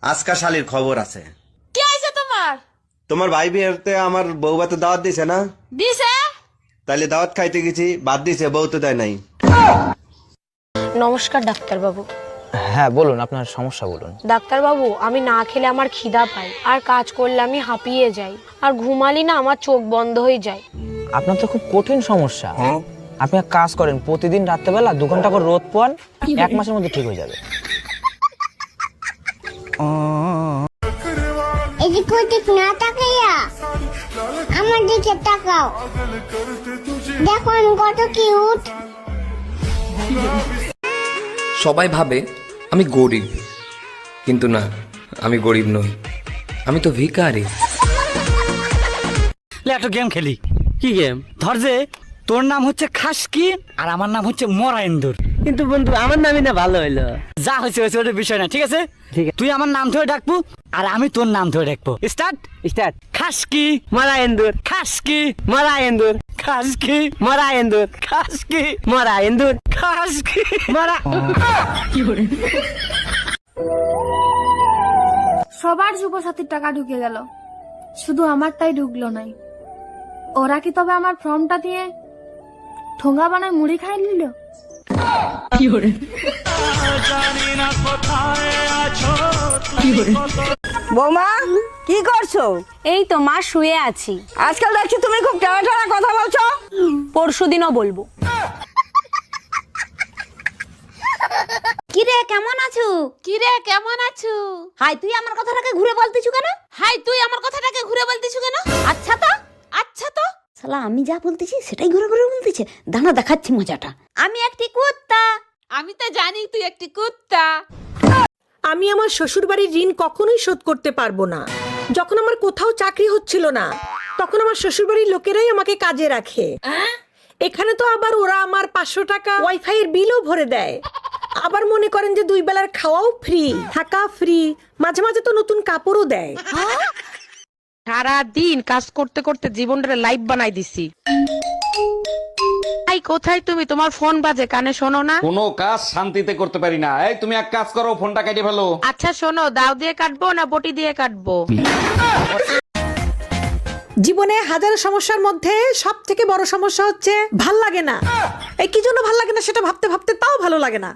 আজকা শালির খবর আছে। কি হয়েছে তোমার? তোমার ভাই বিয়েতে আমার বউ ভাতে দাওয়াত দিছে না? দিছে। তাইলে দাওয়াত খাইতে গেছি, বাদ দিছে, বউ তো দেয় নাই। নমস্কার ডাক্তার বাবু। হ্যাঁ বলুন, আপনার সমস্যা বলুন। ডাক্তার বাবু, আমি না খেলে আমার খিদা পায়, আর কাজ করলে আমি হাঁপিয়ে যাই, আর ঘুমালি না আমার চোখ বন্ধ হয়ে যায়। আপনার তো খুব কঠিন সমস্যা। আপনি এক কাজ করেন, প্রতিদিন রাত্রেবেলা 2 ঘন্টা করে রোদ পোয়ান, 1 মাসের মধ্যে ঠিক হয়ে যাবে। এদিক ওদিক না তাকাইয়া আমার দিকে তাকাও, দেখো আমি কত কিউট। সবাই ভাবে আমি গরিব, কিন্তু না, আমি গরিব নই, আমি তো ভিখারি। একটা গেম খেলি। কি গেম? ধর যে তোর নাম হচ্ছে খাসকি আর আমার নাম হচ্ছে মরাইন্দুর। কিন্তু বন্ধু আমার নামই না ভালো হইলো। যা হয়েছে হয়েছে, ওটা বিষয় না, ঠিক আছে? ঠিক আছে, তুই আমার নাম ধরে ডাকবো আর আমি তোর নাম ধরে ডাকবো। Start start. খাসকি মরাইন্দুর, খাসকি মরাইন্দুর, খাসকি মরাইন্দুর, খাসকি মরাইন্দুর, খাসকি মরা। সবার যুবসাথীর টাকা ঢুকে গেল, শুধু আমারটাই ঢুকলো নাই। ওরা কি তবে আমার ফর্মটা দিয়ে ঠোঙ্গা বানায় মুড়ি খাই নিল? বৌমা কি করছো? এই তো মা, শুয়ে আছি। আজকাল দেখছি তুমি খুব টানা টানা কথা বলছো। পরশুদিনও বলবো। কিরে কেমন আছো? কিরে কেমন আছো? হাই তুই আমার কথাটাকে ঘুরে বলতিছু কেন? হাই তুই আমার কথাটাকে ঘুরে বলতিছু কেন? আচ্ছা তো, আচ্ছা তো। শালা আমি যা বলতেছি সেটাই ঘুরে ঘুরে বলতেছে। দানা দেখাচ্ছি মজাটা। আমি একটি কুত্তা। আমি তো জানি তুই একটি কুত্তা। আমি আমার শ্বশুর বাড়ির ঋণ কখনোই শোধ করতে পারবো না। যখন আমার কোথাও চাকরি হচ্ছিল না, তখন আমার শ্বশুর বাড়ির লোকেরাই আমাকে কাজে রাখে। এখানে তো আবার ওরা আমার 500 টাকা ওয়াইফাই এর বিলও ভরে দেয়। আবার মনে করেন যে 2 বেলার খাওয়াও ফ্রি, থাকা ফ্রি, মাঝে মাঝে তো নতুন কাপড়ও দেয়। সারা দিন কাজ করতে করতে জীবনটা লাইফ বানাই দিছি। এই কোথায় তুমি? তোমার ফোন বাজে, কানে শোনো না? কোনো কাজ শান্তিতে করতে পারি না। এই তুমি এক কাজ করো, ফোনটা কেটে ফেলো। আচ্ছা শোনো, দাও দিয়ে কাটবো না বটি দিয়ে কাটবো? জীবনে হাজারো সমস্যার মধ্যে সব থেকে বড় সমস্যা হচ্ছে ভাল লাগে না। এই কি জন্য ভাল লাগে না সেটা ভাবতে ভাবতে তাও ভালো লাগে না।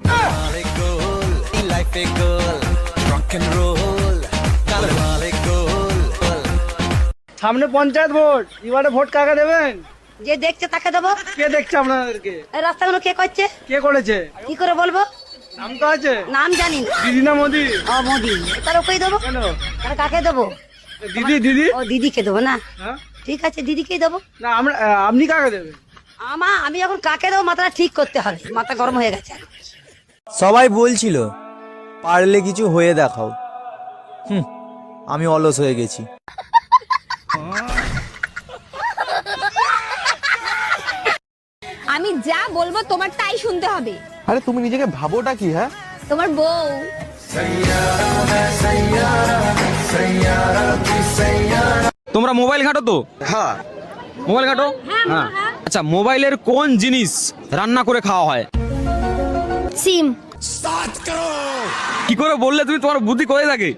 সামনে পঞ্চায়েত ভোট, এবারে ভোট কাকে দেবেন? যে দেখছে তাকে দেবো। কে দেখছে আপনাদেরকে? এই রাস্তাগুলো কে করছে? কে করেছে? কি করে বলবো? নাম তো আছে। নাম জানি না। দিদি না মোদি? ও মোদি। তার ওকেই দেবো। কেন? তাহলে কাকে দেবো? দিদি দিদি। ও দিদিকে দেবো না? হ্যাঁ? ঠিক আছে, দিদিকেই দেবো। না আমরা, আপনি কাকে দেবেন? আমি এখন কাকে দেবো মাথাটা ঠিক করতে হবে, মাথা গরম হয়ে গেছে। সবাই বলছিল পারলে কিছু হয়ে দেখাও। আমি অলস হয়ে গেছি। আমি যা বলবো তোমার তাই শুনতে হবে। আরে তুমি নিজেকে ভাবোটা কি? হ্যাঁ, তোমার বউ। তোমরা মোবাইল ঘাটো তো? হ্যাঁ। মোবাইল ঘাটো? হ্যাঁ। আচ্ছা, মোবাইলের কোন জিনিস রান্না করে খাওয়া হয়? সিম। কি করে বললে তুমি? তোমার বুদ্ধি কোথায় থাকে?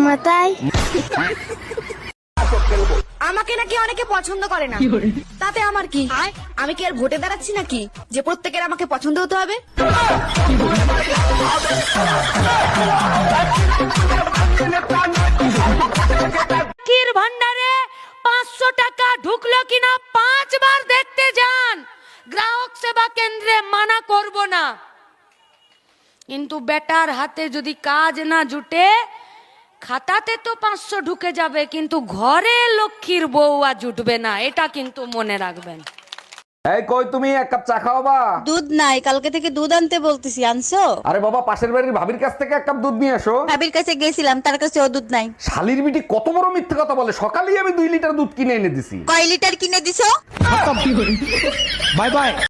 মাথায়। আমাকে নাকি অনেকে পছন্দ করে না, তাতে আমার কি? আমি কি আর ভোটে দাঁড়াচ্ছি নাকি যে প্রত্যেকের আমাকে পছন্দ হতে হবে? লক্ষ্মীর ভান্ডারে 500 টাকা ঢুকলো কিনা 5 বার দেখতে যান। গ্রাহক সেবা কেন্দ্রে মানা করব না, কিন্তু বেটার হাতে যদি কাজ না জুটে, খাতাতে তো 500 ঢুকে যাবে, কিন্তু ঘরে লক্ষ্মীর বউ আর জুটবে না, এটা কিন্তু মনে রাখবেন। এই কই তুমি, এক কাপ চা খাওয়াবা? দুধ নাই, কালকে থেকে দুধ আনতে বলতেছি, আনছো? আরে বাবা, পাশের বাড়ির ভাবির কাছ থেকে 1 কাপ দুধ নিয়ে এসো। ভাবির কাছে গেছিলাম, তার কাছে ও দুধ নাই। শালির বিটি কত বড় মিথ্যে কথা বলে। সকালেই আমি 2 লিটার দুধ কিনে এনে দিছি। কয় লিটার কিনে দিছো? Bye bye.